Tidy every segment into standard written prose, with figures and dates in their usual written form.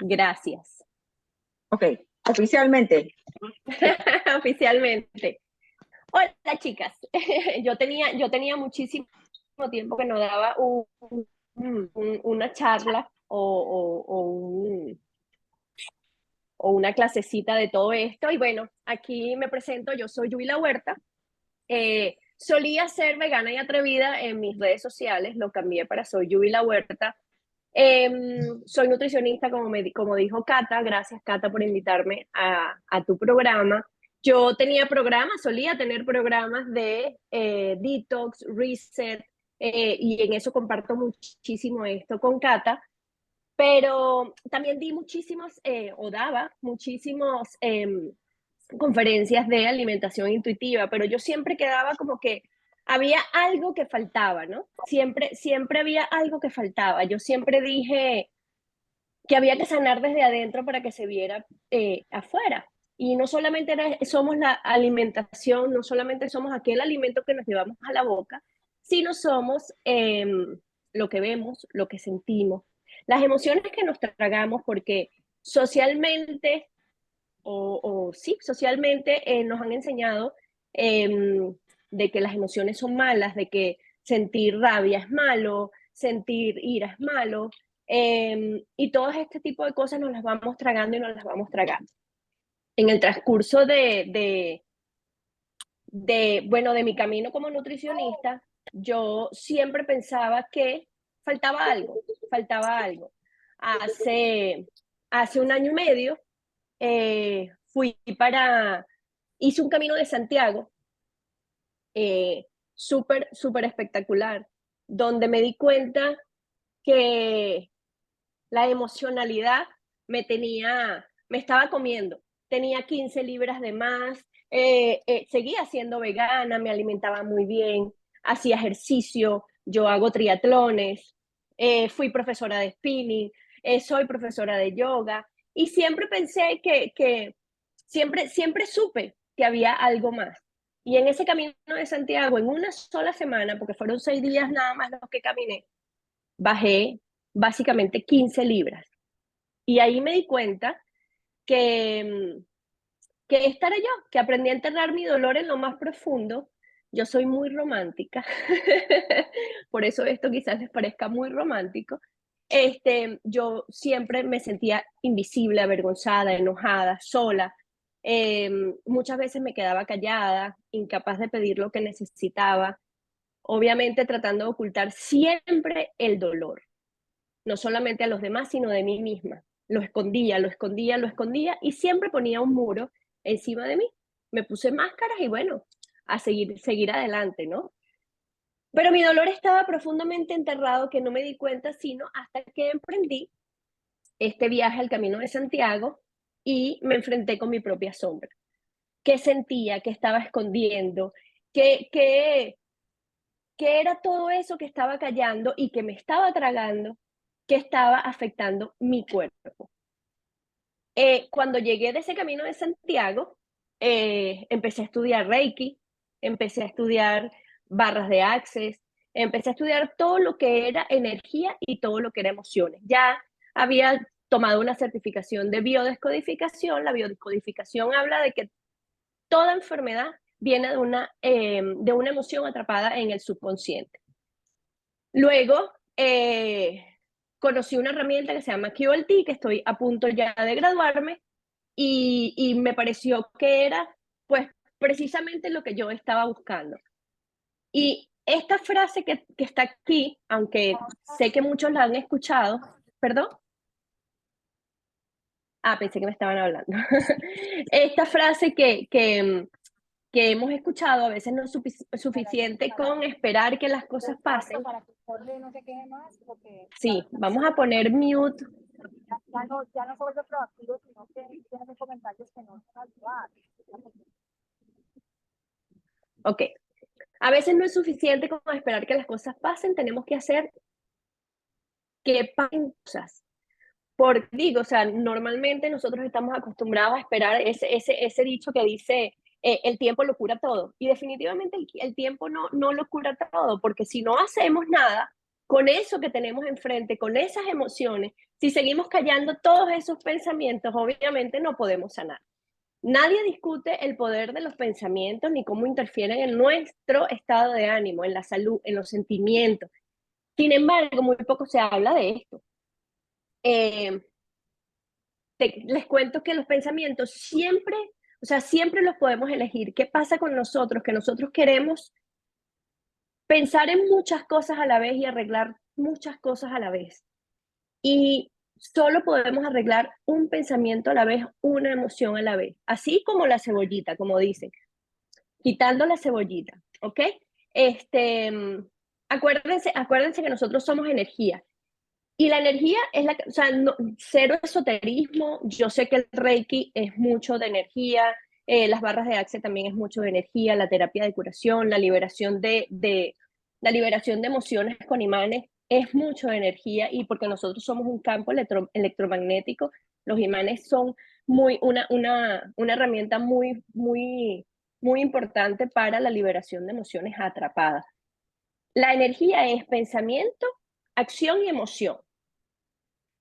Gracias. Ok, oficialmente. Oficialmente. Hola, chicas. Yo tenía muchísimo tiempo que no daba una charla o una clasecita de todo esto. Y bueno, aquí me presento, yo soy Yuila Huerta. Solía ser vegana y atrevida en mis redes sociales, lo cambié para soy Yuila Huerta. Soy nutricionista, como dijo Cata. Gracias, Cata, por invitarme a tu programa. Yo solía tener programas de detox, reset, y en eso comparto muchísimo esto con Cata, pero también di muchísimos, o daba muchísimos conferencias de alimentación intuitiva, pero yo siempre quedaba como que había algo que faltaba, ¿no? Siempre había algo que faltaba. Yo siempre dije que había que sanar desde adentro para que se viera afuera. Y no solamente somos la alimentación, no solamente somos aquel alimento que nos llevamos a la boca, sino somos lo que vemos, lo que sentimos, las emociones que nos tragamos, porque socialmente sí, socialmente nos han enseñado de que las emociones son malas, de que sentir rabia es malo, sentir ira es malo, y todo este tipo de cosas nos las vamos tragando y nos las vamos tragando. En el transcurso bueno, de mi camino como nutricionista, yo siempre pensaba que faltaba algo, faltaba algo. Hace un año y medio hice un camino de Santiago súper espectacular, donde me di cuenta que la emocionalidad me estaba comiendo. Tenía 15 libras de más, seguía siendo vegana, me alimentaba muy bien, hacía ejercicio, yo hago triatlones, fui profesora de spinning, soy profesora de yoga, y siempre pensé siempre supe que había algo más. Y en ese camino de Santiago, en una sola semana, porque fueron 6 días nada más los que caminé, bajé básicamente 15 libras. Y ahí me di cuenta que, que esta era yo, que aprendí a enterrar mi dolor en lo más profundo. Yo soy muy romántica, por eso esto quizás les parezca muy romántico. Yo siempre me sentía invisible, avergonzada, enojada, sola. Muchas veces me quedaba callada, incapaz de pedir lo que necesitaba, obviamente tratando de ocultar siempre el dolor, no solamente a los demás, sino de mí misma. Lo escondía, lo escondía, lo escondía, y siempre ponía un muro encima de mí. Me puse máscaras y bueno, a seguir adelante, ¿no? Pero mi dolor estaba profundamente enterrado, que no me di cuenta sino hasta que emprendí este viaje al Camino de Santiago y me enfrenté con mi propia sombra. ¿Qué sentía? ¿Qué estaba escondiendo? ¿Qué era todo eso que estaba callando y que me estaba tragando, que estaba afectando mi cuerpo? Cuando llegué de ese Camino de Santiago, empecé a estudiar Reiki, empecé a estudiar barras de Access, empecé a estudiar todo lo que era energía y todo lo que era emociones. Ya había tomado una certificación de biodescodificación. La biodescodificación habla de que toda enfermedad viene de una emoción atrapada en el subconsciente. Luego, conocí una herramienta que se llama QLT, que estoy a punto ya de graduarme, y me pareció que era, pues, precisamente lo que yo estaba buscando. Y esta frase que está aquí, aunque sé que muchos la han escuchado, ¿perdón? Pensé que me estaban hablando. Esta frase que hemos escuchado, a veces no es suficiente con esperar que las cosas pasen. Para que Jorge no se queje más, porque Sí, vamos a poner mute. ya no se vuelve proactivo, sino que tiene comentarios que no son ayudar. Ok. A veces no es suficiente con esperar que las cosas pasen, tenemos que hacer que pasen cosas. Porque digo, o sea, normalmente nosotros estamos acostumbrados a esperar ese dicho que dice, el tiempo lo cura todo. Y definitivamente el tiempo no lo cura todo, porque si no hacemos nada con eso que tenemos enfrente, con esas emociones, Si seguimos callando todos esos pensamientos, obviamente no podemos sanar. Nadie discute el poder de los pensamientos ni cómo interfieren en nuestro estado de ánimo, en la salud, en los sentimientos. Sin embargo, muy poco se habla de esto. Eh, les cuento que los pensamientos siempre, o sea, siempre los podemos elegir. ¿Qué pasa con nosotros? Que nosotros queremos pensar en muchas cosas a la vez y arreglar muchas cosas a la vez. Y solo podemos arreglar un pensamiento a la vez, una emoción a la vez. Así como la cebollita, como dicen, quitando la cebollita, ¿ok? Este, acuérdense que nosotros somos energía. Y la energía es o sea, no, cero esoterismo. Yo sé que el Reiki es mucho de energía, las barras de Access también es mucho de energía, la terapia de curación, la liberación de emociones con imanes es mucho de energía, y porque nosotros somos un campo electromagnético, los imanes son una herramienta muy importante para la liberación de emociones atrapadas. La energía es pensamiento, acción y emoción.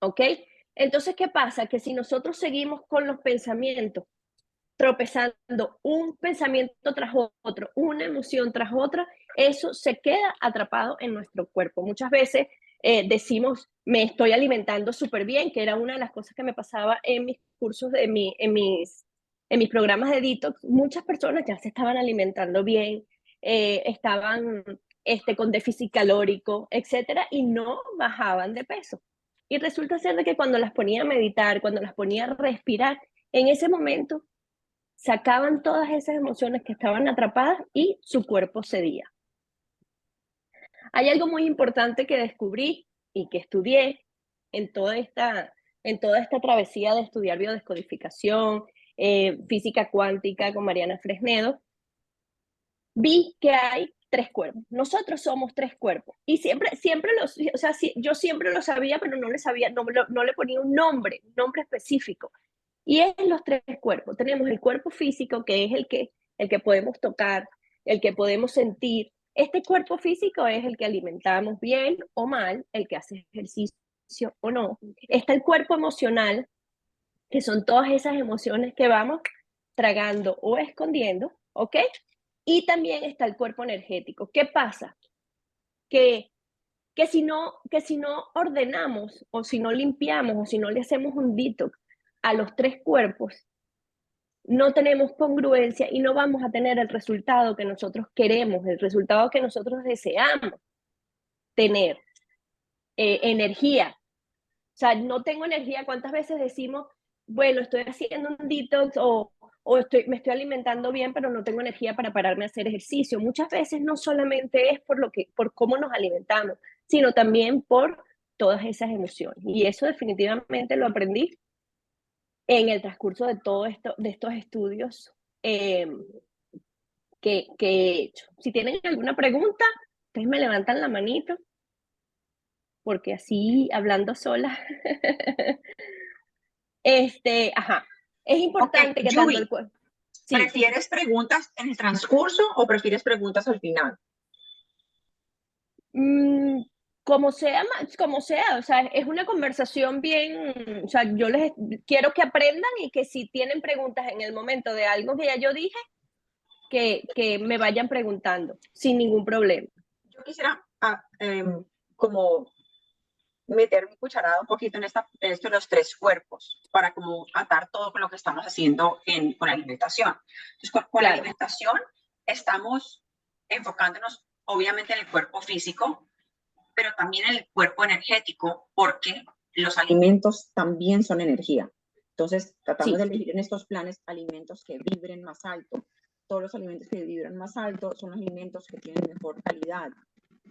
¿Ok? Entonces, ¿qué pasa? Que si nosotros seguimos con los pensamientos, tropezando un pensamiento tras otro, una emoción tras otra, eso se queda atrapado en nuestro cuerpo. Muchas veces decimos, me estoy alimentando súper bien, que era una de las cosas que me pasaba en mis cursos, en mis programas de detox. Muchas personas ya se estaban alimentando bien, estaban con déficit calórico, etcétera, y no bajaban de peso. Y resulta ser de que cuando las ponía a meditar, cuando las ponía a respirar, en ese momento sacaban todas esas emociones que estaban atrapadas y su cuerpo cedía. Hay algo muy importante que descubrí y que estudié en toda esta travesía de estudiar biodescodificación, física cuántica con Mariana Fresnedo. Vi que hay tres cuerpos. Nosotros somos tres cuerpos. Y siempre o sea, yo siempre lo sabía, pero no le ponía un nombre específico. Y es los tres cuerpos. Tenemos el cuerpo físico, que es el que podemos tocar, el que podemos sentir. Este cuerpo físico es el que alimentamos bien o mal, el que hace ejercicio o no. Está el cuerpo emocional, que son todas esas emociones que vamos tragando o escondiendo, ¿ok? Y también está el cuerpo energético. ¿Qué pasa? Que, que si no ordenamos, o si no limpiamos, o si no le hacemos un detox a los tres cuerpos, no tenemos congruencia y no vamos a tener el resultado que nosotros queremos, el resultado que nosotros deseamos tener. Energía. O sea, no tengo energía. ¿Cuántas veces decimos, bueno, estoy haciendo un detox o me estoy alimentando bien, pero no tengo energía para pararme a hacer ejercicio? Muchas veces no solamente es por cómo nos alimentamos, sino también por todas esas emociones. Y eso definitivamente lo aprendí en el transcurso de de estos estudios que he hecho. Si tienen alguna pregunta, ustedes me levantan la manito, porque así hablando sola. Ajá. Es Ok, importante que tanto el Yubi, cuerpo. Sí. ¿prefieres preguntas en el transcurso o prefieres preguntas al final? Mm, como sea, o sea, es una conversación bien, o sea, yo les quiero que aprendan y que si tienen preguntas en el momento de algo que ya yo dije, que me vayan preguntando sin ningún problema. Yo quisiera como meter mi cucharada un poquito en esto de los tres cuerpos para como atar todo con lo que estamos haciendo con la alimentación. Entonces, con la Claro, alimentación estamos enfocándonos obviamente en el cuerpo físico, pero también en el cuerpo energético, porque los alimentos también son energía. Entonces, tratamos de sí, elegir en estos planes alimentos que vibren más alto. Todos los alimentos que vibran más alto son los alimentos que tienen mejor calidad.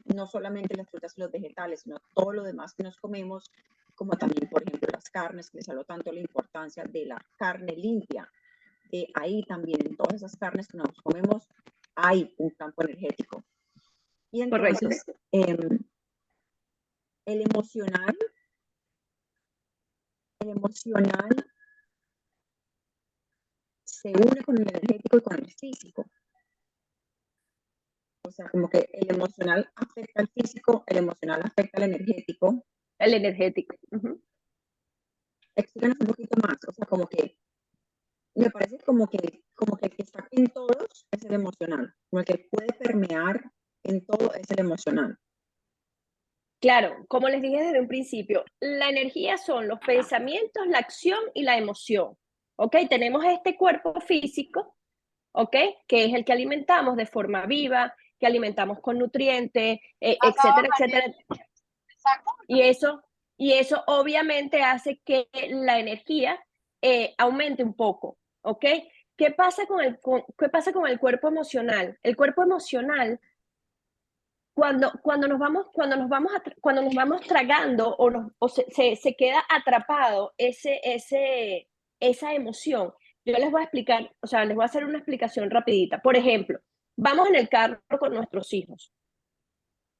No solamente las frutas y los vegetales, sino todo lo demás que nos comemos, como también, por ejemplo, las carnes, que les hablo tanto la importancia de la carne limpia. Ahí también, en todas esas carnes que nos comemos, hay un campo energético. Y correcto. entonces, el emocional se une con el energético y con el físico. O sea, como que el emocional afecta al físico, el emocional afecta al energético. El energético. Uh-huh. Explícanos un poquito más, o sea, como que me parece como que el que está en todos es el emocional, como el que puede permear en todo es el emocional. Claro, como les dije desde un principio, la energía son los pensamientos, la acción y la emoción. ¿Ok? Tenemos este cuerpo físico, ¿ok? Que es el que alimentamos de forma viva, que alimentamos con nutrientes, etcétera, etcétera. Exacto. Y eso obviamente hace que la energía aumente un poco, ¿ok? ¿Qué pasa qué pasa con el cuerpo emocional? El cuerpo emocional, cuando nos vamos tragando o se queda atrapado esa emoción, yo les voy a explicar, o sea, les voy a hacer una explicación rapidita. Por ejemplo, vamos en el carro con nuestros hijos.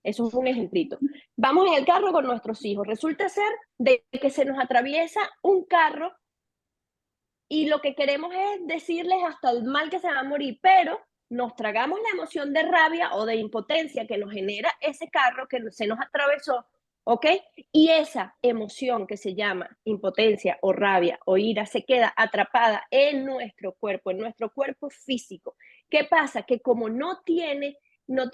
Eso es un ejemplito. Vamos en el carro con nuestros hijos. Resulta ser de que se nos atraviesa un carro y lo que queremos es decirles hasta el mal que se va a morir, pero nos tragamos la emoción de rabia o de impotencia que nos genera ese carro que se nos atravesó, ¿ok? Y esa emoción que se llama impotencia o rabia o ira se queda atrapada en nuestro cuerpo físico. ¿Qué pasa? Que como no tiene no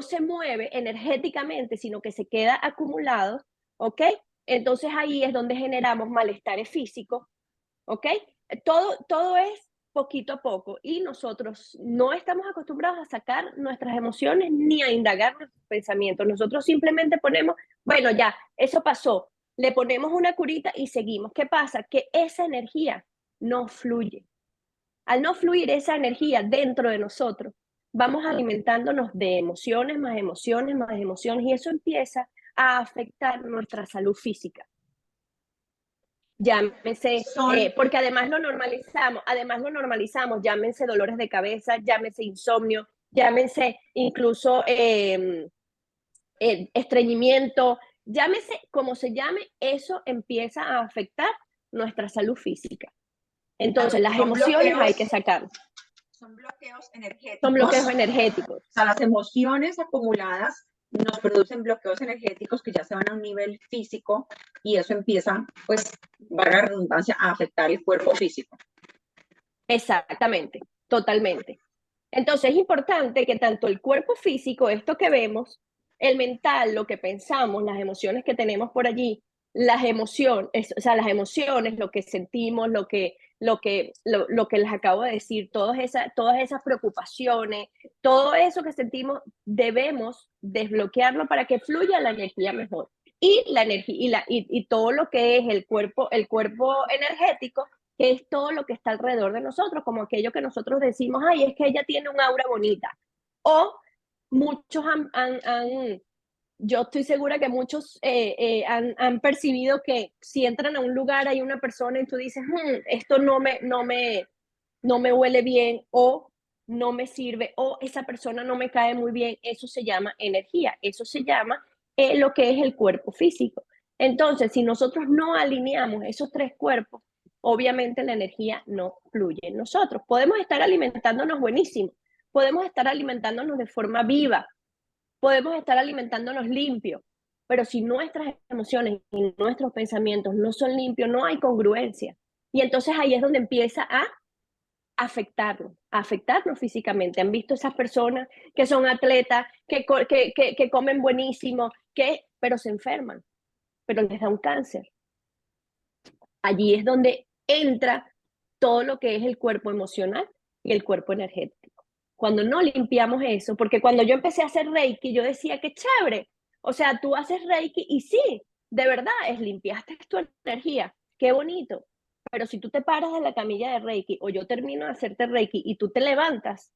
se mueve energéticamente, sino que se queda acumulado, ¿ok? Entonces ahí es donde generamos malestares físicos, ¿ok? Todo es poquito a poco y nosotros no estamos acostumbrados a sacar nuestras emociones ni a indagar nuestros pensamientos. Nosotros simplemente ponemos, bueno, ya, eso pasó, le ponemos una curita y seguimos. ¿Qué pasa? Que esa energía no fluye. Al no fluir esa energía dentro de nosotros, vamos alimentándonos de emociones, más emociones, más emociones y eso empieza a afectar nuestra salud física. Llámese, Son, porque además lo normalizamos, llámense dolores de cabeza, llámese insomnio, llámense incluso estreñimiento, llámese como se llame, eso empieza a afectar nuestra salud física. Entonces, las emociones hay que sacarlas. Son bloqueos energéticos. Son bloqueos energéticos. O sea, las emociones acumuladas nos producen bloqueos energéticos que ya se van a un nivel físico y eso empieza, pues, valga la redundancia, a afectar el cuerpo físico. Exactamente, totalmente. Entonces es importante que tanto el cuerpo físico, esto que vemos, el mental, lo que pensamos, las emociones que tenemos por allí, o sea, las emociones, lo que sentimos, lo que les acabo de decir, todas esas preocupaciones, todo eso que sentimos, debemos desbloquearlo para que fluya la energía mejor. Y la energía y todo lo que es el cuerpo energético, que es todo lo que está alrededor de nosotros, como aquello que nosotros decimos, ay, es que ella tiene un aura bonita. O muchos yo estoy segura que muchos han percibido que si entran a un lugar hay una persona y tú dices, esto no me huele bien o no me sirve o esa persona no me cae muy bien, eso se llama energía, eso se llama lo que es el cuerpo físico. Entonces, si nosotros no alineamos esos tres cuerpos, obviamente la energía no fluye en nosotros. Podemos estar alimentándonos buenísimo, podemos estar alimentándonos de forma viva, podemos estar alimentándonos limpio, pero si nuestras emociones y nuestros pensamientos no son limpios, no hay congruencia. Y entonces ahí es donde empieza a afectarnos físicamente. Han visto esas personas que son atletas, que comen buenísimo, pero se enferman, pero les da un cáncer. Allí es donde entra todo lo que es el cuerpo emocional y el cuerpo energético. Cuando no limpiamos eso, porque cuando yo empecé a hacer Reiki, yo decía, qué chévere. O sea, tú haces Reiki y sí, de verdad, limpiaste tu energía. Qué bonito. Pero si tú te paras de la camilla de Reiki o yo termino de hacerte Reiki y tú te levantas,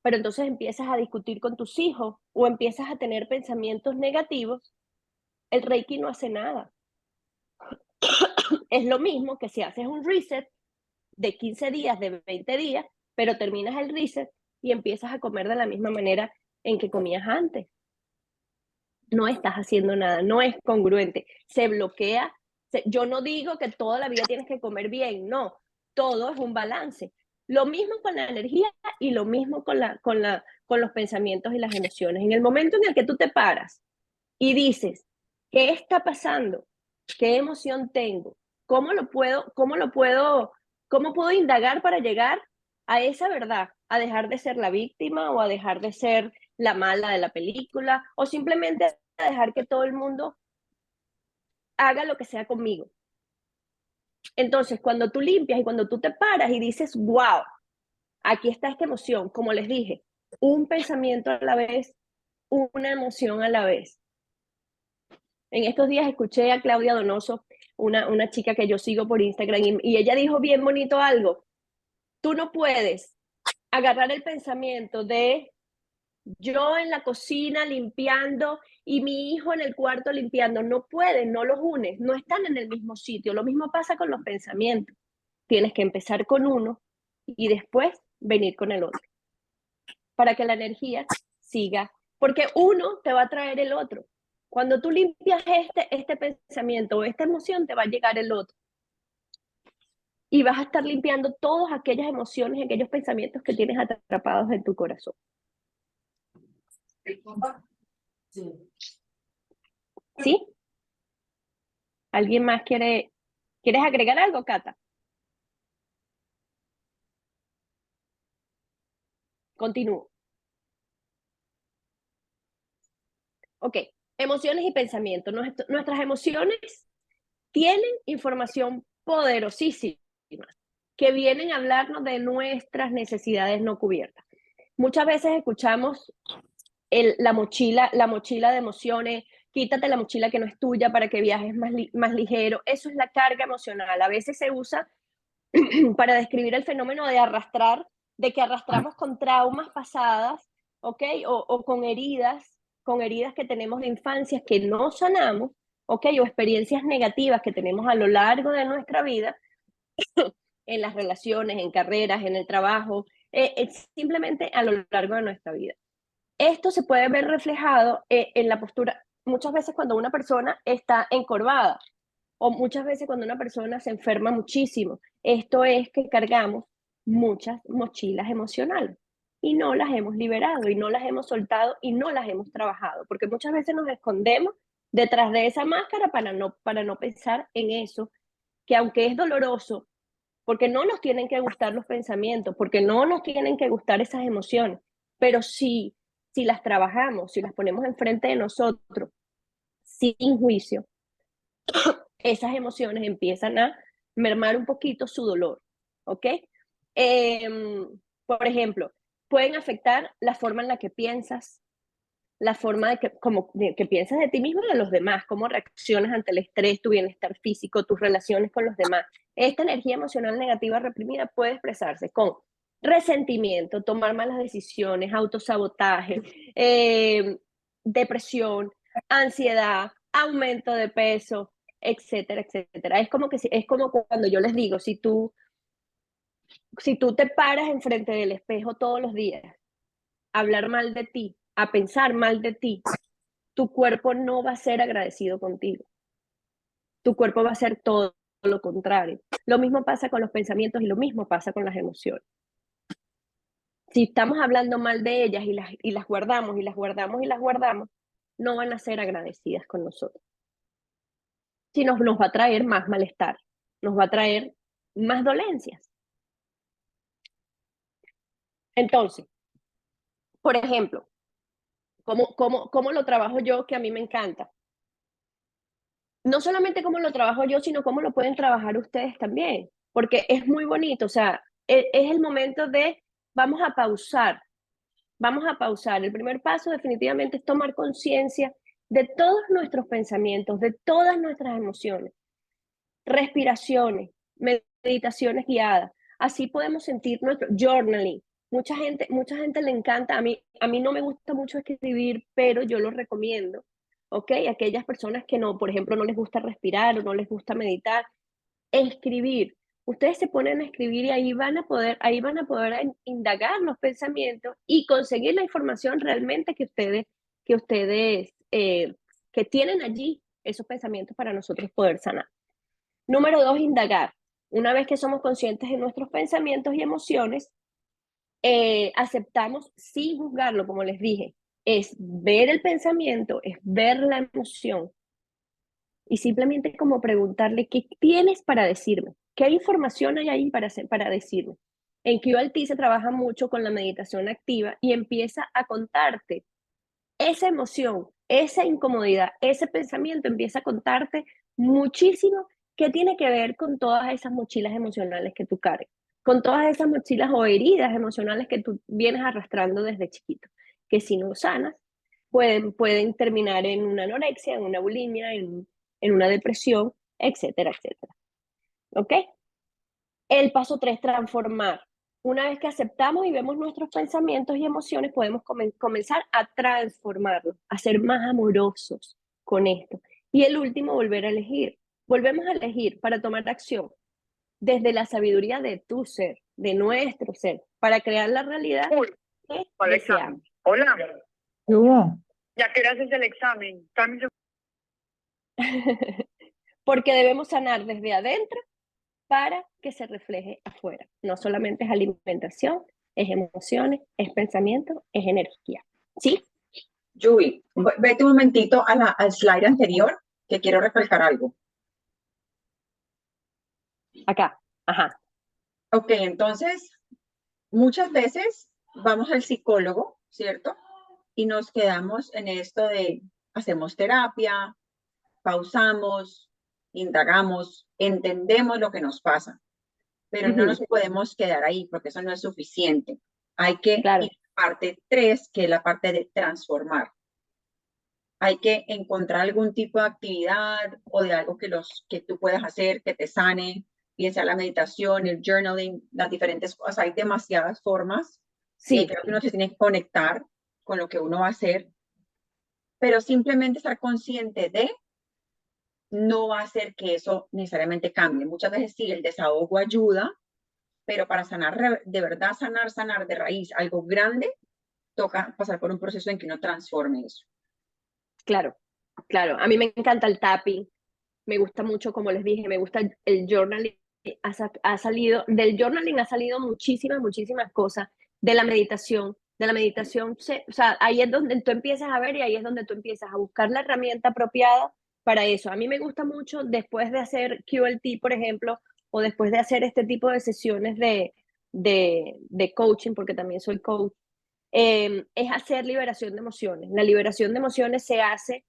pero entonces empiezas a discutir con tus hijos o empiezas a tener pensamientos negativos, el Reiki no hace nada. Es lo mismo que si haces un reset de 15 días, de 20 días, pero terminas el reset y empiezas a comer de la misma manera en que comías antes. No estás haciendo nada, no es congruente, se bloquea. Yo no digo que toda la vida tienes que comer bien, no, todo es un balance. Lo mismo con la energía y lo mismo con los pensamientos y las emociones. En el momento en el que tú te paras y dices, ¿qué está pasando? ¿Qué emoción tengo? ¿Cómo puedo indagar para llegar a esa verdad? A dejar de ser la víctima o a dejar de ser la mala de la película o simplemente a dejar que todo el mundo haga lo que sea conmigo. Entonces, cuando tú limpias y cuando tú te paras y dices, wow, aquí está esta emoción, como les dije, un pensamiento a la vez, una emoción a la vez. En estos días escuché a Claudia Donoso, una chica que yo sigo por Instagram, y ella dijo bien bonito algo. Tú no puedes agarrar el pensamiento de yo en la cocina limpiando y mi hijo en el cuarto limpiando. No pueden, no los unes, no están en el mismo sitio. Lo mismo pasa con los pensamientos. Tienes que empezar con uno y después venir con el otro para que la energía siga, porque uno te va a traer el otro. Cuando tú limpias este pensamiento o esta emoción, te va a llegar el otro. Y vas a estar limpiando todas aquellas emociones, aquellos pensamientos que tienes atrapados en tu corazón. ¿Sí? ¿Alguien más quieres agregar algo, Cata? Continúo. Ok, emociones y pensamientos. Nuestras emociones tienen información poderosísima que vienen a hablarnos de nuestras necesidades no cubiertas. Muchas veces escuchamos la mochila de emociones, quítate la mochila que no es tuya para que viajes más ligero. Eso es la carga emocional. A veces se usa para describir el fenómeno de arrastrar, de que arrastramos con traumas pasadas, ¿ok? O con heridas que tenemos de infancias que no sanamos, ¿ok? O experiencias negativas que tenemos a lo largo de nuestra vida, en las relaciones, en carreras, en el trabajo, simplemente a lo largo de nuestra vida. Esto se puede ver reflejado en la postura, muchas veces cuando una persona está encorvada, o muchas veces cuando una persona se enferma muchísimo. Esto es que cargamos muchas mochilas emocionales y no las hemos liberado y no las hemos soltado y no las hemos trabajado, porque muchas veces nos escondemos detrás de esa máscara para no pensar en eso, que aunque es doloroso, porque no nos tienen que gustar los pensamientos, porque no nos tienen que gustar esas emociones, pero si las trabajamos, si las ponemos enfrente de nosotros, sin juicio, esas emociones empiezan a mermar un poquito su dolor, ¿ok? Por ejemplo, pueden afectar la forma en la que piensas, la forma de que piensas de ti mismo y de los demás, cómo reaccionas ante el estrés, tu bienestar físico, tus relaciones con los demás. Esta energía emocional negativa reprimida puede expresarse con resentimiento, tomar malas decisiones, autosabotaje, depresión, ansiedad, aumento de peso, etcétera, etcétera. Es como cuando yo les digo, si tú te paras enfrente del espejo todos los días, a hablar mal de ti, a pensar mal de ti, tu cuerpo no va a ser agradecido contigo. Tu cuerpo va a ser todo lo contrario. Lo mismo pasa con los pensamientos y lo mismo pasa con las emociones. Si estamos hablando mal de ellas y las guardamos y las guardamos y las guardamos, no van a ser agradecidas con nosotros. Si nos va a traer más malestar, nos va a traer más dolencias. Entonces, por ejemplo, ¿cómo lo trabajo yo, que a mí me encanta? No solamente cómo lo trabajo yo, sino cómo lo pueden trabajar ustedes también, porque es muy bonito, o sea, es el momento de vamos a pausar, vamos a pausar. El primer paso definitivamente es tomar conciencia de todos nuestros pensamientos, de todas nuestras emociones, respiraciones, meditaciones guiadas. Así podemos sentir nuestro journaling. Mucha gente le encanta, a mí no me gusta mucho escribir, pero yo lo recomiendo, ¿ok? Aquellas personas que no, por ejemplo, no les gusta respirar o no les gusta meditar, escribir. Ustedes se ponen a escribir y ahí van a poder indagar los pensamientos y conseguir la información realmente que tienen allí esos pensamientos para nosotros poder sanar. Número 2, indagar. Una vez que somos conscientes de nuestros pensamientos y emociones, aceptamos sin juzgarlo, como les dije. Es ver el pensamiento, es ver la emoción, y simplemente como preguntarle qué tienes para decirme, qué información hay ahí para decirme. En QLT se trabaja mucho con la meditación activa y empieza a contarte esa emoción, esa incomodidad, ese pensamiento, empieza a contarte muchísimo qué tiene que ver con todas esas mochilas emocionales que tú cargas, con todas esas mochilas o heridas emocionales que tú vienes arrastrando desde chiquito, que si no sanas, pueden terminar en una anorexia, en una bulimia, en una depresión, etcétera, etcétera. ¿Ok? El paso 3, transformar. Una vez que aceptamos y vemos nuestros pensamientos y emociones, podemos comenzar a transformarlos, a ser más amorosos con esto. Y el último, volver a elegir. Volvemos a elegir para tomar acción desde la sabiduría de tu ser, de nuestro ser, para crear la realidad que deseamos. Hola, ¿Qué hubo? ¿ya que haces el examen? Porque debemos sanar desde adentro para que se refleje afuera. No solamente es alimentación, es emociones, es pensamiento, es energía. ¿Sí? Yui, vete un momentito al slide anterior, que quiero recalcar algo. Acá. Ajá. Ok, entonces, muchas veces vamos al psicólogo, ¿cierto? Y nos quedamos en esto de hacemos terapia, pausamos, indagamos, entendemos lo que nos pasa, pero no nos podemos quedar ahí porque eso no es suficiente. Hay que Claro. ir a parte 3, que es la parte de transformar. Hay que encontrar algún tipo de actividad o de algo que tú puedas hacer que te sane, bien sea la meditación, el journaling, las diferentes cosas. Hay demasiadas formas. Sí, Creo que uno se tiene que conectar con lo que uno va a hacer, pero simplemente estar consciente de no va a hacer que eso necesariamente cambie. Muchas veces sí, el desahogo ayuda, pero para sanar, de verdad sanar de raíz algo grande, toca pasar por un proceso en que uno transforme eso. claro, claro. A mí me encanta el tapping, me gusta mucho, como les dije, me gusta el journaling. Del journaling ha salido muchísimas cosas, de la meditación. O sea, ahí es donde tú empiezas a ver y ahí es donde tú empiezas a buscar la herramienta apropiada para eso. A mí me gusta mucho después de hacer QLT, por ejemplo, o después de hacer este tipo de sesiones de coaching, porque también soy coach, es hacer liberación de emociones. La liberación de emociones se hace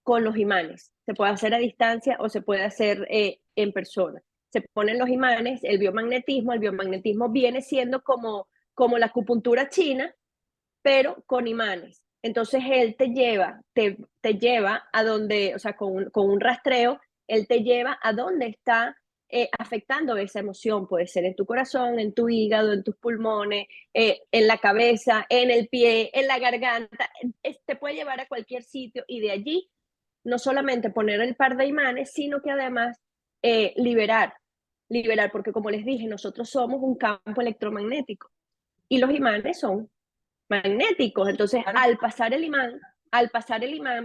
con los imanes. Se puede hacer a distancia o se puede hacer en persona. Se ponen los imanes, el biomagnetismo viene siendo como la acupuntura china, pero con imanes. Entonces él te lleva a donde, o sea, con un rastreo, él te lleva a donde está afectando esa emoción. Puede ser en tu corazón, en tu hígado, en tus pulmones, en la cabeza, en el pie, en la garganta. Te puede llevar a cualquier sitio y de allí no solamente poner el par de imanes, sino que además liberar, porque como les dije, nosotros somos un campo electromagnético y los imanes son magnéticos. Entonces, al pasar el imán,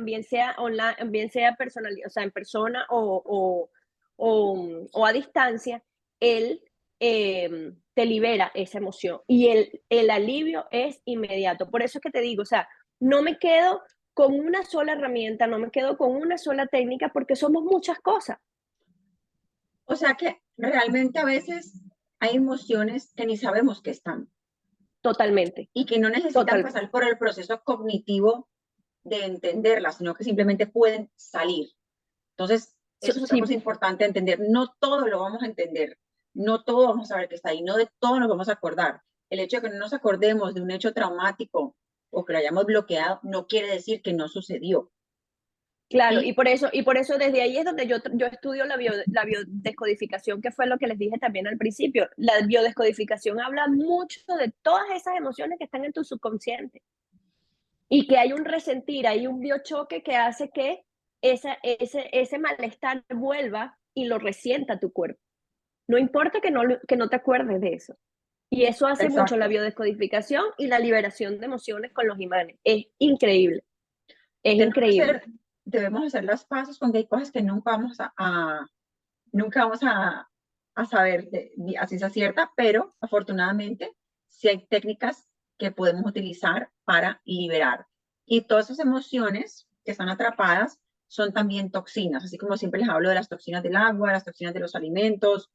bien sea online, bien sea personal, o sea, en persona o a distancia, él te libera esa emoción y el alivio es inmediato. Por eso es que te digo, o sea, no me quedo con una sola herramienta, no me quedo con una sola técnica porque somos muchas cosas. O sea que realmente a veces hay emociones que ni sabemos que están. Totalmente. Y que no necesitan pasar por el proceso cognitivo de entenderlas, sino que simplemente pueden salir. Entonces, eso es otra cosa importante entender. No todo lo vamos a entender, no todo vamos a saber que está ahí, no de todo nos vamos a acordar. El hecho de que no nos acordemos de un hecho traumático o que lo hayamos bloqueado no quiere decir que no sucedió. Claro, y por eso desde ahí es donde yo estudio la biodescodificación, que fue lo que les dije también al principio. La biodescodificación habla mucho de todas esas emociones que están en tu subconsciente y que hay un resentir, hay un biochoque que hace que ese malestar vuelva y lo resienta tu cuerpo. No importa que no te acuerdes de eso. Y eso hace mucho la biodescodificación y la liberación de emociones con los imanes. Es increíble. Es increíble. Debemos hacer los pasos porque hay cosas que nunca vamos a saber a ciencia cierta, pero afortunadamente sí hay técnicas que podemos utilizar para liberar. Y todas esas emociones que están atrapadas son también toxinas, así como siempre les hablo de las toxinas del agua, las toxinas de los alimentos,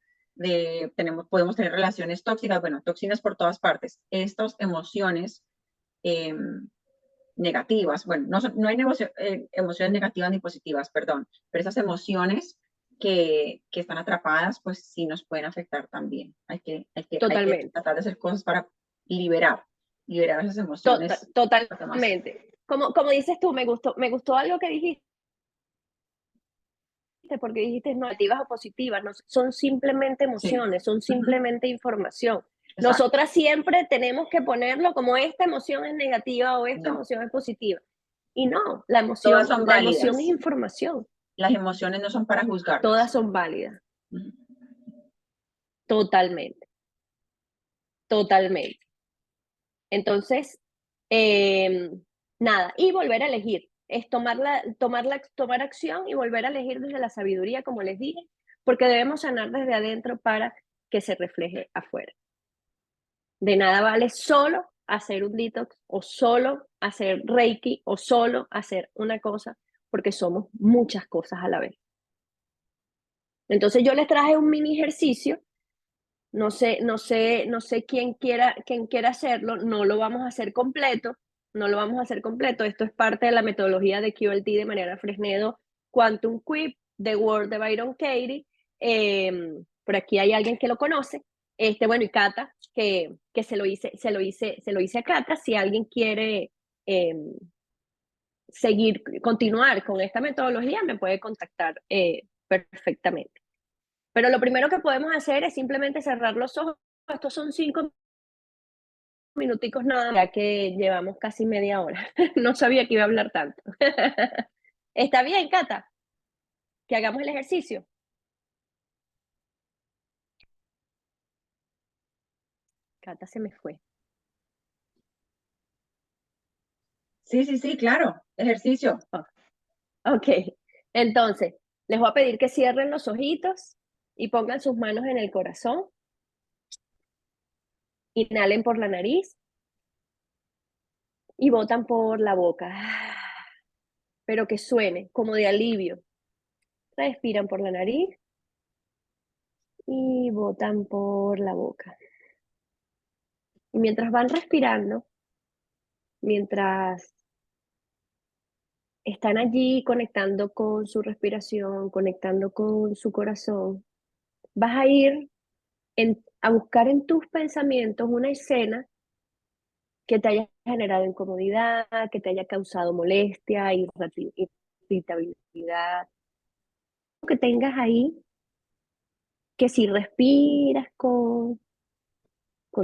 podemos tener relaciones tóxicas, bueno, toxinas por todas partes. Estas emociones negativas, bueno, no hay emociones negativas ni positivas, perdón, pero esas emociones que están atrapadas, pues sí nos pueden afectar también. Hay que Totalmente. tratar de hacer cosas para liberar esas emociones. Totalmente. Como dices tú, me gustó algo que dijiste, porque dijiste no, negativas o positivas, no, son simplemente emociones, Sí. son simplemente información. Exacto. Nosotras siempre tenemos que ponerlo como esta emoción es negativa o esta emoción es positiva. Y no, la emoción es información. Las emociones no son para juzgarlas. Todas son válidas. Totalmente. Totalmente. Entonces, nada, y volver a elegir. Es tomar acción y volver a elegir desde la sabiduría, como les dije, porque debemos sanar desde adentro para que se refleje afuera. De nada vale solo hacer un detox o solo hacer Reiki o solo hacer una cosa, porque somos muchas cosas a la vez. Entonces yo les traje un mini ejercicio, no sé quién quiera hacerlo, no lo vamos a hacer completo, esto es parte de la metodología de QLT de Mariana Fresnedo, Quantum Quip, The Word de Byron Katie, por aquí hay alguien que lo conoce, bueno, y Cata, que se lo hice a Cata, si alguien quiere continuar con esta metodología, me puede contactar perfectamente. Pero lo primero que podemos hacer es simplemente cerrar los ojos. Estos son 5 minuticos nada más, ya que llevamos casi media hora. No sabía que iba a hablar tanto. ¿Está bien, Cata? Que hagamos el ejercicio. Cata se me fue. Sí, claro. Ejercicio. Oh. Ok. Entonces, les voy a pedir que cierren los ojitos y pongan sus manos en el corazón. Inhalen por la nariz y botan por la boca. Pero que suene como de alivio. Respiran por la nariz y botan por la boca. Y mientras van respirando, mientras están allí conectando con su respiración, conectando con su corazón, vas a ir a buscar en tus pensamientos una escena que te haya generado incomodidad, que te haya causado molestia, irritabilidad, que tengas ahí, que si respiras con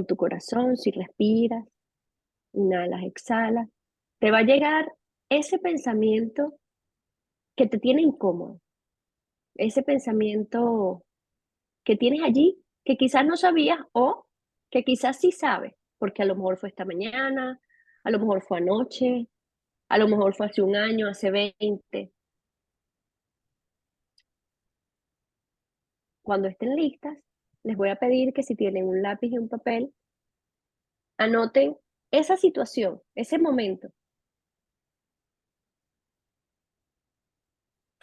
tu corazón, si respiras, inhalas, exhalas, te va a llegar ese pensamiento que te tiene incómodo, ese pensamiento que tienes allí, que quizás no sabías o que quizás sí sabes, porque a lo mejor fue esta mañana, a lo mejor fue anoche, a lo mejor fue hace un año, hace 20. Cuando estén listas, les voy a pedir que si tienen un lápiz y un papel, anoten esa situación, ese momento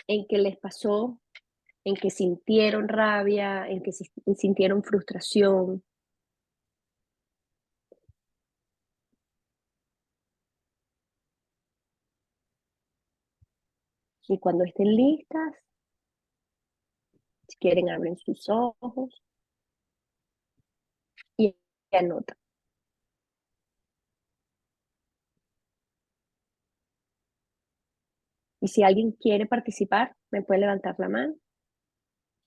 en que les pasó, en que sintieron rabia, en que sintieron frustración. Y cuando estén listas, si quieren abren sus ojos y anotan. Y si alguien quiere participar, me puede levantar la mano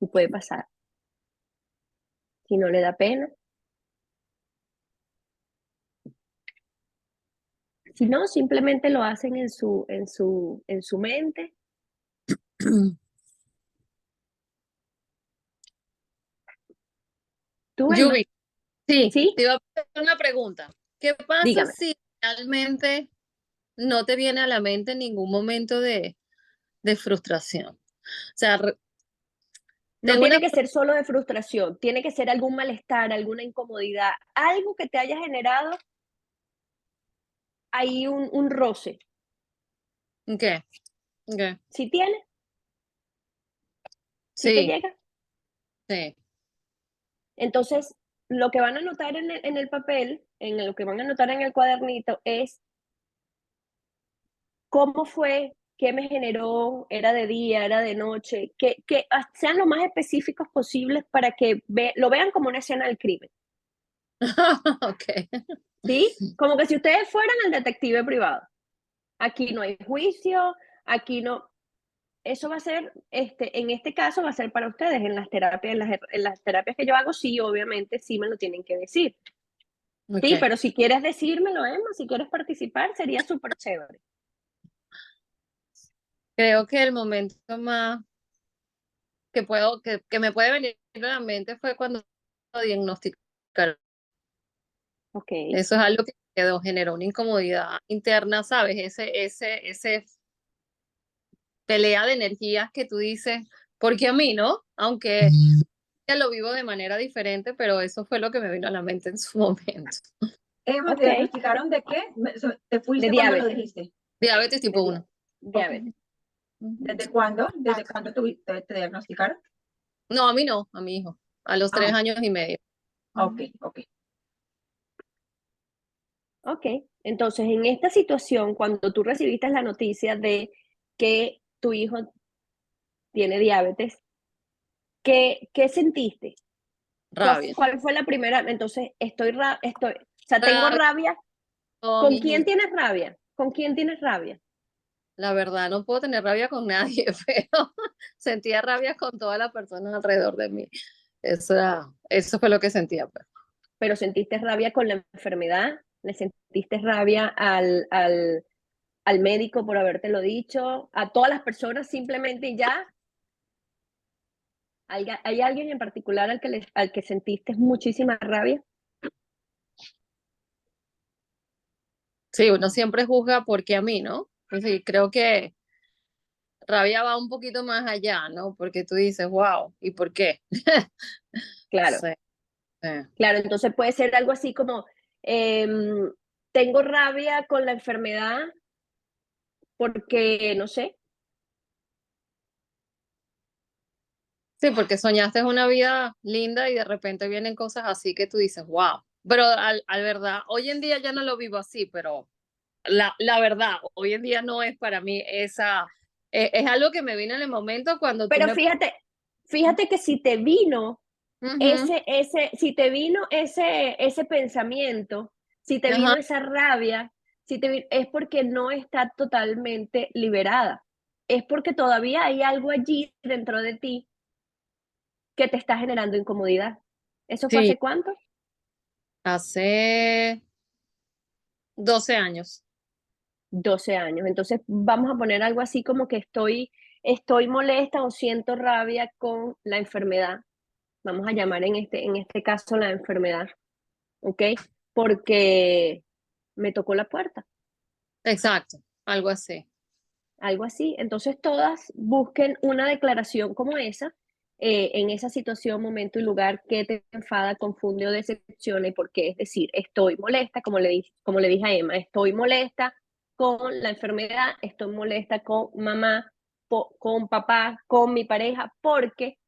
y puede pasar. Si no le da pena. Si no, simplemente lo hacen en su mente. ¿Tú, Emma? Yubi, sí, ¿Sí? te iba a hacer una pregunta. ¿Qué pasa Dígame. si realmente no te viene a la mente ningún momento de frustración? O sea, No tengo tiene una... que ser solo de frustración, tiene que ser algún malestar, alguna incomodidad, algo que te haya generado ahí un roce. ¿Qué? Ok. ¿Sí tiene? ¿Sí te Sí, llega? sí. Entonces, lo que van a anotar en el papel, en lo que van a anotar en el cuadernito, es cómo fue, qué me generó, era de día, era de noche, que sean lo más específicos posibles para que lo vean como una escena del crimen, Ok. ¿sí? Como que si ustedes fueran el detective privado. Aquí no hay juicio, aquí no. Eso va a ser, en este caso va a ser para ustedes, en las terapias que yo hago, sí, obviamente, sí me lo tienen que decir. Sí, Ok. pero si quieres decírmelo, Emma, si quieres participar, sería súper chévere. Creo que el momento más que me puede venir a la mente fue cuando lo diagnosticaron. Ok, Eso es algo que generó una incomodidad interna, ¿sabes? Ese pelea de energías que tú dices, porque a mí, ¿no? Aunque lo vivo de manera diferente, pero eso fue lo que me vino a la mente en su momento. Emma, ¿te ok, diagnosticaron de qué? ¿Te de fuiste cuando lo diabetes, dijiste? Diabetes de tipo 1. Ok. diabetes. Ujú. ¿Desde cuándo? ¿Desde cuándo te diagnosticaron? No, a mí no, a mi hijo, a los Ah, 3 años y medio. ok, ok. Ok, entonces en esta situación, cuando tú recibiste la noticia de que tu hijo tiene diabetes, ¿qué sentiste? Rabia. ¿Cuál fue la primera? Entonces, o sea, tengo Rabia rabia. con ¿Con mi quién hijito. tienes rabia? ¿Con quién tienes rabia? La verdad, no puedo tener rabia con nadie, pero sentía rabia con todas las personas alrededor de mí. Eso fue lo que sentía, pues. Pero sentiste rabia con la enfermedad, le sentiste rabia al médico por habértelo dicho, a todas las personas simplemente y ya. ¿Hay alguien en particular al que sentiste muchísima rabia? Sí, uno siempre juzga porque a mí, ¿no? Pues sí, creo que rabia va un poquito más allá, ¿no? Porque tú dices, wow, ¿y por qué? Claro, Sí, sí. claro, entonces puede ser algo así como, tengo rabia con la enfermedad porque, no sé, Sí, porque soñaste una vida linda y de repente vienen cosas así que tú dices, wow. Pero al verdad, hoy en día ya no lo vivo así, pero la verdad, hoy en día no es para mí es algo que me vino en el momento cuando tú pero me... fíjate que si te vino Ujú, si te vino ese pensamiento, si te ajá, vino esa rabia, es porque no está totalmente liberada. Es porque todavía hay algo allí dentro de ti que te está generando incomodidad. ¿Eso fue sí, hace cuánto? hace 12 años. 12 años. Entonces vamos a poner algo así como que estoy molesta o siento rabia con la enfermedad. Vamos a llamar en este caso la enfermedad, ¿ok? Porque me tocó la puerta, Exacto, algo así. algo así. Entonces todas busquen una declaración como esa, en esa situación, momento y lugar que te enfada, confunde o decepciona y por qué. Es decir, estoy molesta, como le dije a Emma, estoy molesta con la enfermedad, estoy molesta con mamá, con papá, con mi pareja, porque,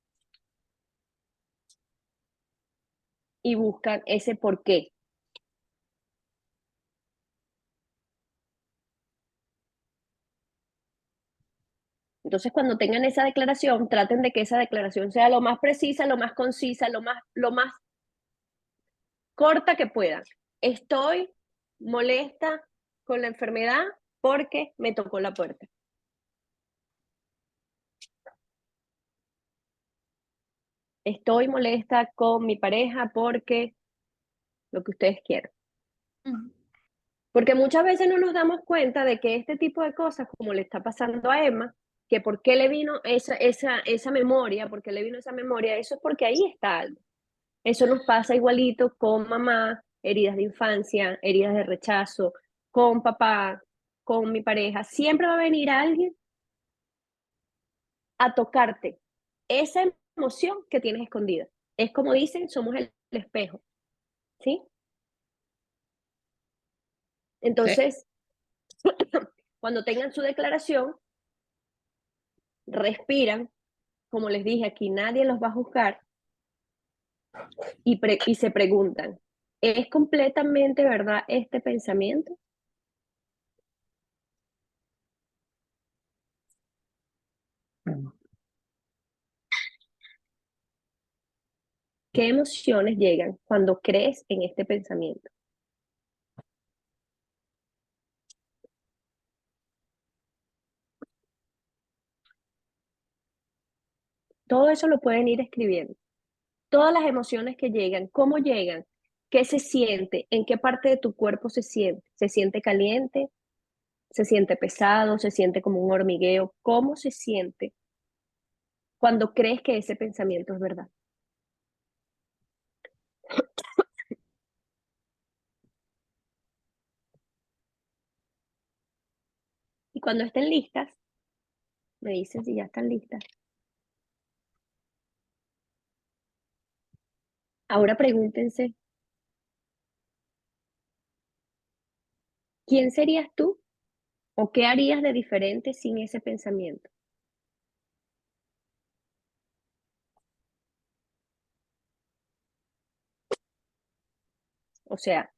y buscan ese por qué. Entonces, cuando tengan esa declaración, traten de que esa declaración sea lo más precisa, lo más concisa, lo más corta que puedan. Estoy molesta con la enfermedad porque me tocó la puerta. Estoy molesta con mi pareja porque lo que ustedes quieran. Ujú. Porque muchas veces no nos damos cuenta de que este tipo de cosas, como le está pasando a Emma, que por qué le vino esa memoria, por qué le vino esa memoria, eso es porque ahí está algo. Eso nos pasa igualito con mamá, heridas de infancia, heridas de rechazo, con papá, con mi pareja. Siempre va a venir alguien a tocarte esa emoción que tienes escondida. Es como dicen, somos el espejo, ¿sí? Sí. Entonces, cuando tengan su declaración, respiran, como les dije, aquí nadie los va a juzgar, y se preguntan, ¿es completamente verdad este pensamiento? ¿Qué emociones llegan cuando crees en este pensamiento? Todo eso lo pueden ir escribiendo. Todas las emociones que llegan, cómo llegan, qué se siente, en qué parte de tu cuerpo se siente. ¿Se siente caliente? ¿Se siente pesado? ¿Se siente como un hormigueo? ¿Cómo se siente cuando crees que ese pensamiento es verdad? Y cuando estén listas, me dicen si ya están listas. Ahora pregúntense, ¿quién serías tú o qué harías de diferente sin ese pensamiento? O sea,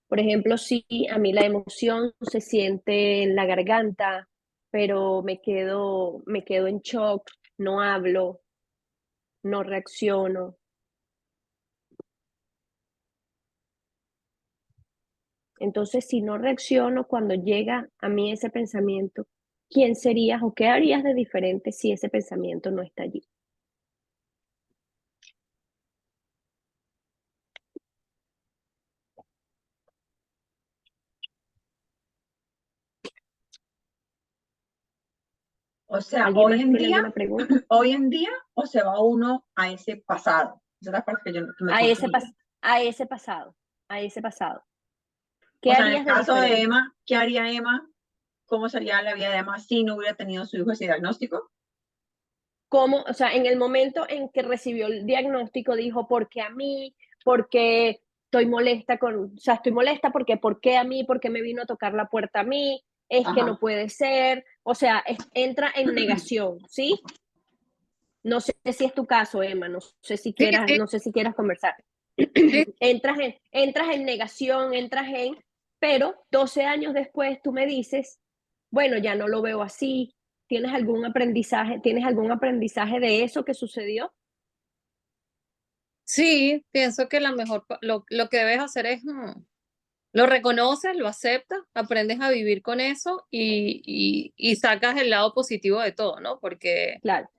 por ejemplo, si a mí la emoción se siente en la garganta, pero me quedo en shock, no hablo, no reacciono. Entonces, si no reacciono cuando llega a mí ese pensamiento, ¿quién serías o qué harías de diferente si ese pensamiento no está allí? O sea, ¿Alguien más tiene alguna pregunta? hoy en día, o se va uno a ese pasado. Esa es la parte que me A ese, confundí. a ese pasado, a ese pasado. ¿Qué O sea, en el harías de caso de diferente? Emma, ¿qué haría Emma? ¿Cómo sería la vida de Emma si no hubiera tenido su hijo ese diagnóstico? ¿Cómo, o sea, en el momento en que recibió el diagnóstico dijo, ¿por qué a mí? ¿Por qué estoy molesta o sea, estoy molesta porque ¿por qué a mí? ¿Por qué me vino a tocar la puerta a mí? Es que no Ajá. puede ser, o sea, entra en negación, ¿sí? No sé si es tu caso, Emma, Sí, sí, no sé si quieras conversar. sí. Entras en negación, pero 12 años después tú me dices, bueno, ya no lo veo así. Tienes algún aprendizaje de eso que sucedió? Sí, pienso que lo que debes hacer es, lo reconoces, lo aceptas, aprendes a vivir con eso y sacas el lado positivo de todo, ¿no? Porque Claro.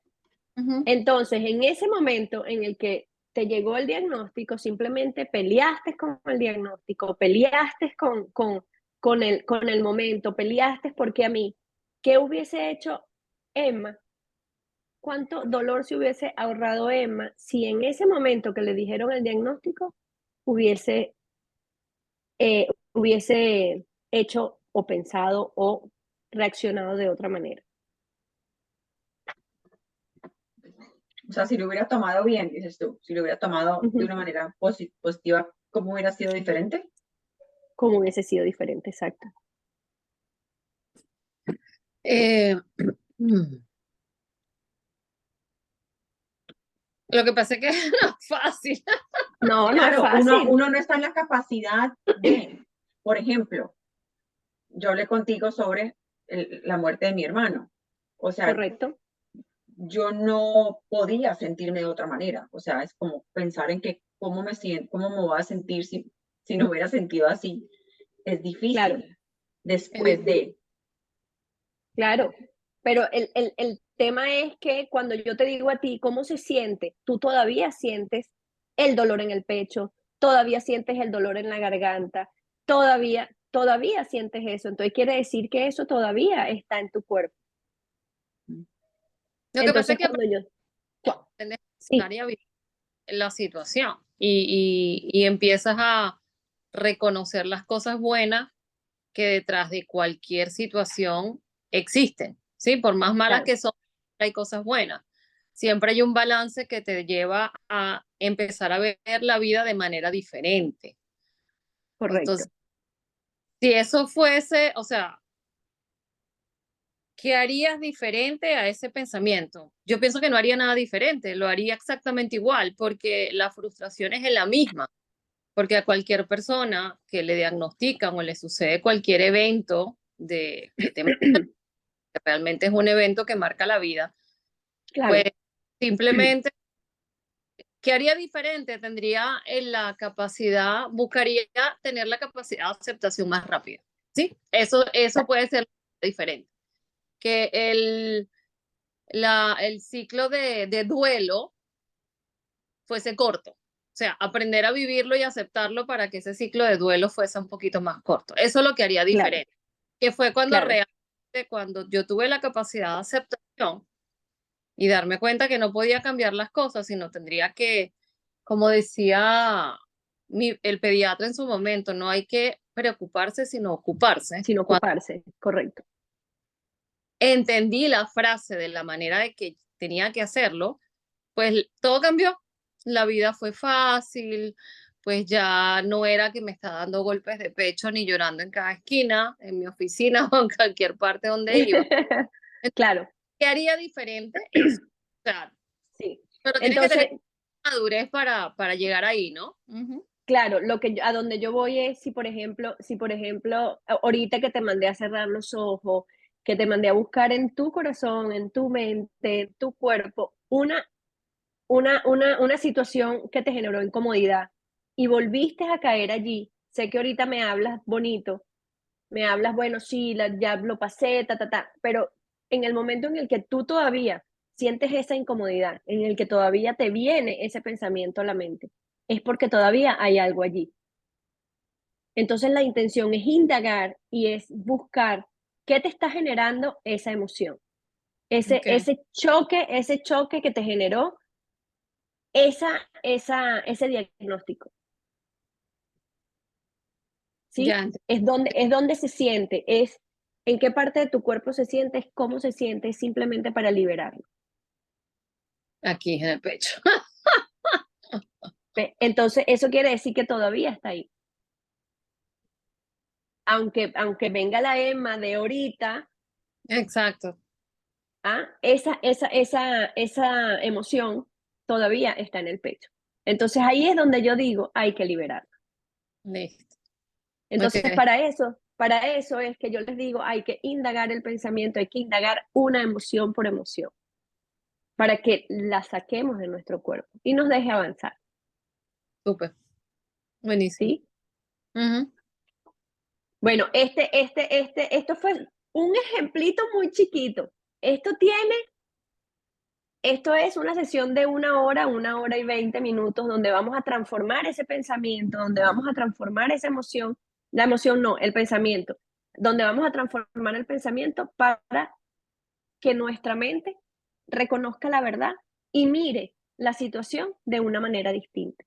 ujú, Entonces, en ese momento en el que te llegó el diagnóstico, simplemente peleaste con el diagnóstico, peleaste con el momento, peleaste porque a mí, ¿qué hubiese hecho Emma? ¿Cuánto dolor se hubiese ahorrado Emma si en ese momento que le dijeron el diagnóstico hubiese, hubiese hecho o pensado o reaccionado de otra manera? O sea, si lo hubiera tomado bien, dices tú, si lo hubiera tomado de Ujú. una manera positiva, ¿cómo hubiera sido diferente? ¿Cómo hubiese sido diferente? Exacto. eh, mm, lo que pasa es que no es fácil. No, no es Claro, fácil. uno no está en la capacidad de, por ejemplo, yo hablé contigo sobre la muerte de mi hermano. O sea, Correcto. yo no podía sentirme de otra manera. O sea, es como pensar en que cómo me siento, cómo me voy a sentir si no hubiera sentido así. Es Claro, difícil después Eh, de. claro. Pero el tema es que cuando yo te digo a ti cómo se siente, tú todavía sientes el dolor en el pecho, todavía sientes el dolor en la garganta, todavía sientes eso. Entonces quiere decir que eso todavía está en tu cuerpo. lo que pasa Entonces es que cuando yo, es sí, necesaria vivir la situación y empiezas a reconocer las cosas buenas que detrás de cualquier situación existen, ¿sí? Por más malas claro, que son, hay cosas buenas. Siempre hay un balance que te lleva a empezar a ver la vida de manera diferente. correcto. Entonces, si eso fuese, o sea, ¿qué harías diferente a ese pensamiento? Yo pienso que no haría nada diferente, lo haría exactamente igual, porque la frustración es la misma, porque a cualquier persona que le diagnostican o le sucede cualquier evento que realmente es un evento que marca la vida, Claro, pues simplemente, ¿qué haría diferente? Tendría la capacidad, buscaría tener la capacidad de aceptación más rápida, ¿sí? Eso puede ser diferente. Que el ciclo de duelo fuese corto. O sea, aprender a vivirlo y aceptarlo para que ese ciclo de duelo fuese un poquito más corto. Eso es lo que haría claro, diferente. Que fue cuando claro. realmente, cuando yo tuve la capacidad de aceptación y darme cuenta que no podía cambiar las cosas, sino tendría que, como decía el pediatra en su momento, no hay que preocuparse, sino ocuparse. Sin Cuando ocuparse, correcto. entendí la frase de la manera de que tenía que hacerlo, pues todo cambió. La vida fue fácil, pues ya no era que me está dando golpes de pecho ni llorando en cada esquina, en mi oficina o en cualquier parte donde iba. Claro, ¿Qué haría diferente? Eso. O sea, sí. pero tienes que tener Entonces, madurez para llegar ahí, ¿no? Ujú. claro, a donde yo voy es si por ejemplo, ahorita que te mandé a cerrar los ojos, que te mandé a buscar en tu corazón, en tu mente, en tu cuerpo, una situación que te generó incomodidad y volviste a caer allí. Sé que ahorita me hablas bonito, me hablas, bueno, sí, ya lo pasé, pero en el momento en el que tú todavía sientes esa incomodidad, en el que todavía te viene ese pensamiento a la mente, es porque todavía hay algo allí. Entonces la intención es indagar y es buscar qué te está generando esa emoción, Ok, ese choque que te generó ese diagnóstico, ¿sí? ya Es donde se siente, es en qué parte de tu cuerpo se siente, es cómo se siente, es simplemente para liberarlo. aquí en el pecho. Entonces, eso quiere decir que todavía está ahí. Aunque venga la Emma de ahorita, Exacto. esa emoción todavía está en el pecho. Entonces ahí es donde yo digo, hay que liberarlo. Listo. Entonces, Ok, para eso es que yo les digo, hay que indagar el pensamiento, hay que indagar una emoción por emoción, para que la saquemos de nuestro cuerpo y nos deje avanzar, súper. Buenísimo. ¿sí? Ujú. Bueno, esto fue un ejemplito muy chiquito. Esto es una sesión de 1 hora y 20 minutos, donde vamos a transformar ese pensamiento, donde vamos a transformar esa emoción, la emoción no, el pensamiento, donde vamos a transformar el pensamiento para que nuestra mente reconozca la verdad y mire la situación de una manera distinta,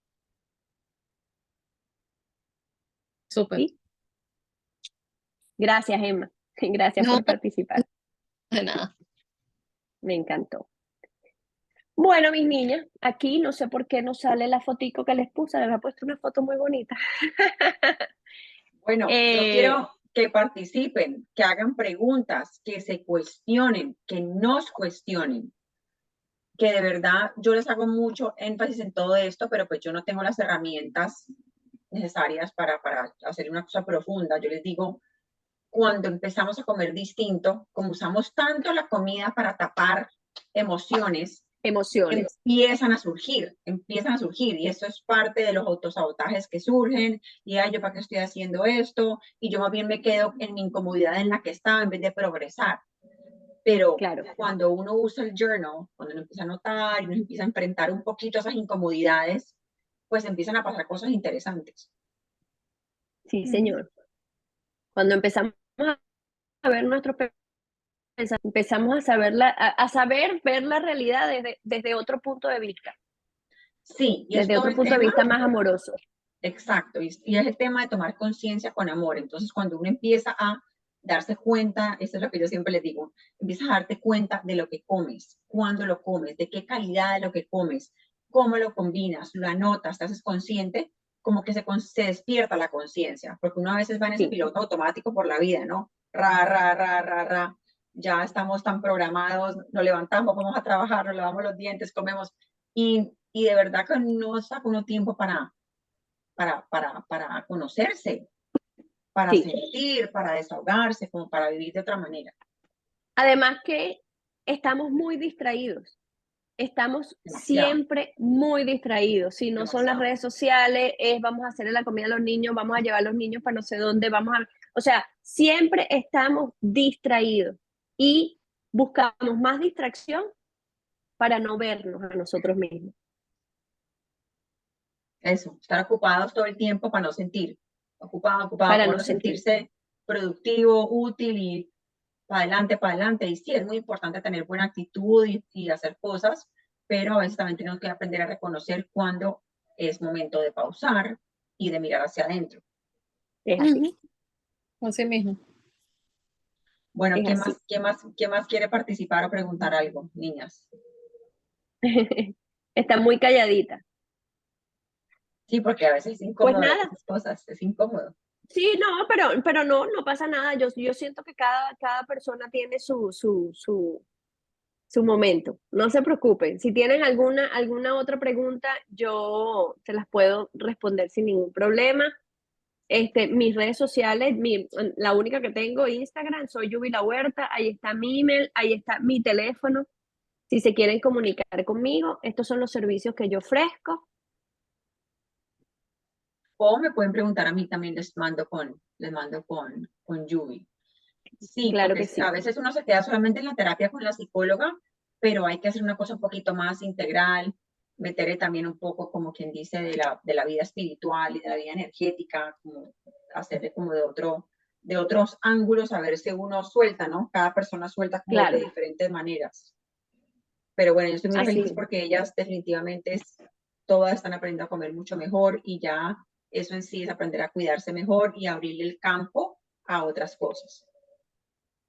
Súper. ¿sí? Gracias, Emma. Gracias No, por participar. de nada. Me encantó. Bueno, mis niñas, aquí no sé por qué no sale la fotico que les puse, les he puesto una foto muy bonita. Bueno, yo Eh, quiero que participen, que hagan preguntas, que se cuestionen, que nos cuestionen, que de verdad yo les hago mucho énfasis en todo esto, pero pues yo no tengo las herramientas necesarias para hacer una cosa profunda. Yo les digo, cuando empezamos a comer distinto, como usamos tanto la comida para tapar emociones, Emociones. empiezan a surgir, y eso es parte de los autosabotajes que surgen, y ay, yo para qué estoy haciendo esto, y yo más bien me quedo en mi incomodidad en la que estaba en vez de progresar. Pero Claro, cuando uno usa el journal, cuando uno empieza a notar y uno empieza a enfrentar un poquito esas incomodidades, pues empiezan a pasar cosas interesantes. sí, señor. Cuando empezamos a ver nuestros pensamientos, empezamos a saber ver la realidad desde otro punto de vista, Sí, y es desde todo otro el punto de tema. vista más amoroso. Exacto, y es el tema de tomar conciencia con amor. Entonces, cuando uno empieza a darse cuenta, eso es lo que yo siempre les digo, empiezas a darte cuenta de lo que comes, cuándo lo comes, de qué calidad de lo que comes, cómo lo combinas, lo anotas, te haces consciente, como que se despierta la conciencia, porque uno a veces va en ese Sí, piloto automático por la vida, ¿no? Ra, ra, ra, ra, ra. ya estamos tan programados, nos levantamos, vamos a trabajar, nos lavamos los dientes, comemos, y de verdad que no saca uno tiempo para conocerse, para Sí. sentir, para desahogarse, como para vivir de otra manera. Además que estamos muy distraídos. Estamos Demasiado. siempre muy distraídos. Si no son las Demasiado. redes sociales, es vamos a hacerle la comida a los niños, vamos a llevar a los niños para no sé dónde, o sea, siempre estamos distraídos y buscamos más distracción para no vernos a nosotros mismos. Eso, estar ocupados todo el tiempo para no sentir. Ocupado, Para para no no sentir. sentirse productivo, útil y para adelante, para adelante. Y sí, es muy importante tener buena actitud y hacer cosas, pero a veces también tenemos que aprender a reconocer cuándo es momento de pausar y de mirar hacia adentro. Es así. Así mismo. Bueno, Es así. ¿quién más quiere participar o preguntar algo, niñas? Está muy calladita. Sí, porque a veces es Pues incómodo nada. esas cosas, es incómodo. Sí, no, pero no pasa nada. Yo siento que cada persona tiene su momento. No se preocupen. Si tienen alguna otra pregunta, yo se las puedo responder sin ningún problema. Mis redes sociales, la única que tengo, Instagram, soy Yubi La Huerta. Ahí está mi email, ahí está mi teléfono. Si se quieren comunicar conmigo, estos son los servicios que yo ofrezco. O me pueden preguntar a mí también, les mando con Yubi. Sí, Claro porque que sí. a veces uno se queda solamente en la terapia con la psicóloga, pero hay que hacer una cosa un poquito más integral, meterle también un poco, como quien dice, de la vida espiritual y de la vida energética, como hacerle como de otros ángulos, a ver si uno suelta, ¿no? Cada persona suelta como Claro. de diferentes maneras. Pero bueno, yo estoy muy Así feliz es. porque ellas definitivamente todas están aprendiendo a comer mucho mejor y ya eso en sí es aprender a cuidarse mejor y abrirle el campo a otras cosas.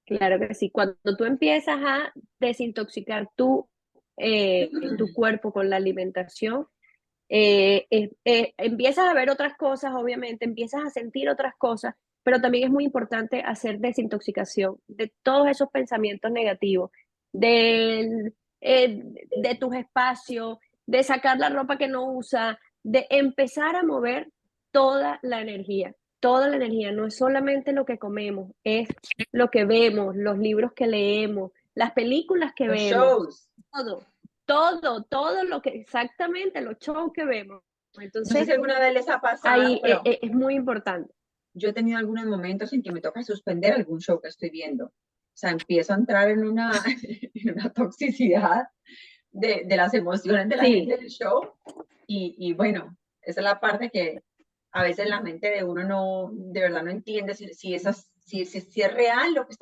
Claro que sí. Cuando tú empiezas a desintoxicar tu cuerpo con la alimentación, empiezas a ver otras cosas, obviamente, empiezas a sentir otras cosas, pero también es muy importante hacer desintoxicación de todos esos pensamientos negativos, del, de tus espacios, de sacar la ropa que no usas, de empezar a mover toda la energía. Toda la energía, no es solamente lo que comemos, es lo que vemos, los libros que leemos, las películas que Los vemos, shows. todo lo que exactamente, los shows que vemos. No sé Entonces, si alguna vez les ha pasado, ahí pero es muy importante. yo he tenido algunos momentos en que me toca suspender algún show que estoy viendo. O sea, empiezo a entrar en una, en una toxicidad de las emociones de la Sí, gente del show. Y bueno, esa es la parte que a veces la mente de uno no, de verdad no entiende si es real lo que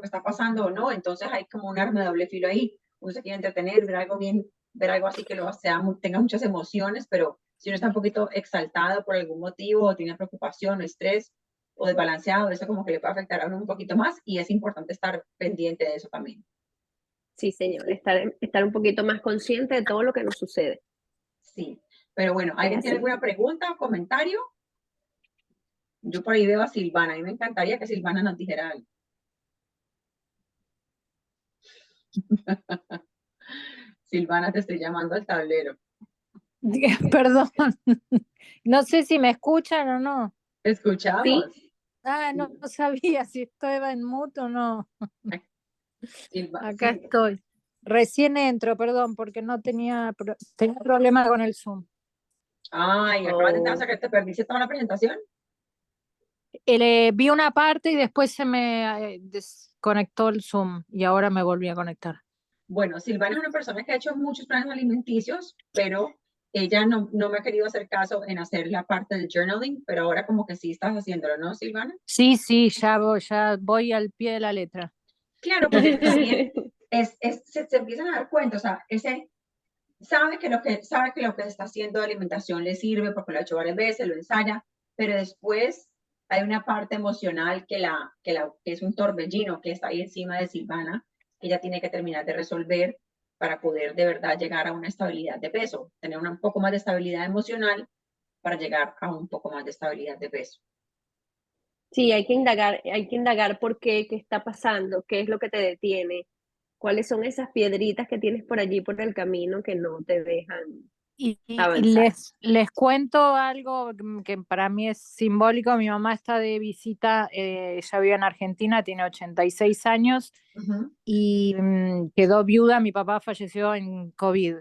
está pasando o no. Entonces hay como un arma de doble filo ahí. Uno se quiere entretener, ver algo bien, ver algo así que tenga muchas emociones, pero si uno está un poquito exaltado por algún motivo, o tiene preocupación, o estrés, o desbalanceado, eso como que le puede afectar a uno un poquito más y es importante estar pendiente de eso también. sí, señor, estar un poquito más consciente de todo lo que nos sucede. Sí, pero bueno, Es ¿alguien tiene así. alguna pregunta o comentario? Yo por ahí veo a Silvana, a mí me encantaría que Silvana nos dijera algo. Silvana, te estoy llamando al tablero. Perdón, no sé si me escuchan o no. ¿Te escuchamos? Sí, Ah, no sabía si estaba en mute o no. Acá Sí. estoy. Recién entro, perdón, porque no tenía problema con el Zoom. Ay, acabas de entrar, o sea que te perdiste toda la presentación. Vi una parte y después se me desconectó el Zoom y ahora me volví a conectar. Bueno, Silvana es una persona que ha hecho muchos planes alimenticios, pero ella no me ha querido hacer caso en hacer la parte del journaling, pero ahora como que sí estás haciéndolo, ¿no, Silvana? Sí, ya voy al pie de la letra. Claro, porque también se empiezan a dar cuenta, o sea, sabe que lo que está haciendo de alimentación le sirve porque lo ha hecho varias veces, lo ensaya, pero después hay una parte emocional que es un torbellino que está ahí encima de Silvana, que ella tiene que terminar de resolver para poder de verdad llegar a una estabilidad de peso, tener un poco más de estabilidad emocional para llegar a un poco más de estabilidad de peso. Sí, hay que indagar por qué está pasando, qué es lo que te detiene, cuáles son esas piedritas que tienes por allí por el camino que no te dejan Y avanzar. les cuento algo que para mí es simbólico. Mi mamá está de visita, ella vive en Argentina, tiene 86 años Ujú. y quedó viuda, mi papá falleció en COVID.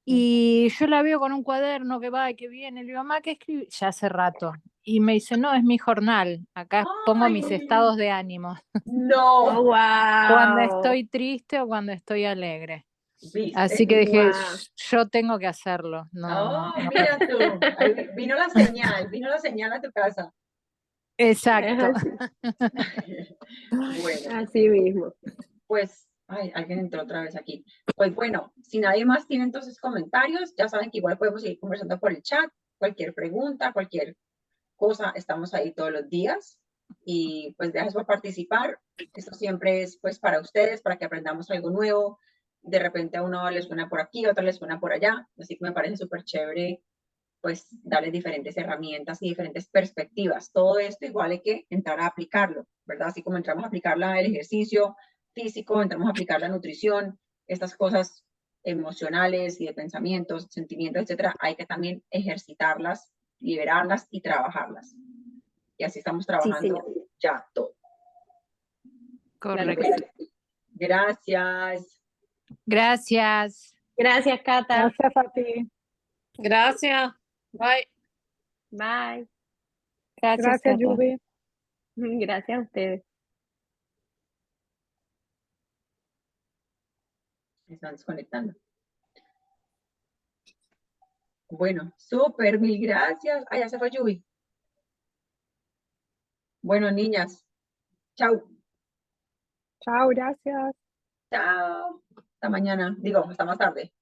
Y yo la veo con un cuaderno que va y que viene, le digo, mamá, ¿qué escribí? Ya hace rato. Y me dice, no, es mi jornal, acá pongo mis ¡Ay! estados de ánimo, Oh, No, cuando wow, estoy triste o cuando estoy alegre. Así ¿viste? que dije, wow, Yo tengo que hacerlo. No, Oh, no. mira tú, ahí vino la señal a tu casa. es Exacto. así, Bueno, así mismo. pues, ay, alguien entró otra vez aquí. Pues bueno, si nadie más tiene entonces comentarios, ya saben que igual podemos seguir conversando por el chat, cualquier pregunta, cualquier cosa, estamos ahí todos los días y pues gracias por participar. Esto siempre es pues para ustedes, para que aprendamos algo nuevo. De repente a uno les suena por aquí, a otro les suena por allá, así que me parece súper chévere pues darles diferentes herramientas y diferentes perspectivas. Todo esto igual hay que entrar a aplicarlo, ¿verdad? Así como entramos a aplicar el ejercicio físico, entramos a aplicar la nutrición, estas cosas emocionales y de pensamientos, sentimientos, etcétera, hay que también ejercitarlas, liberarlas y trabajarlas. Y así estamos Sí, trabajando señor. ya todo. Claro que Correcto. sí. Bueno, gracias. Gracias. Gracias, Cata. Gracias a ti. Gracias. Bye. Bye. Gracias, Cata. Yubi. Gracias a ustedes. Están desconectando. Bueno, súper, mil gracias. Ah, ya se fue Yubi. Bueno, niñas, chao. Chao, gracias. Chao. Hasta mañana. Digo, hasta más tarde.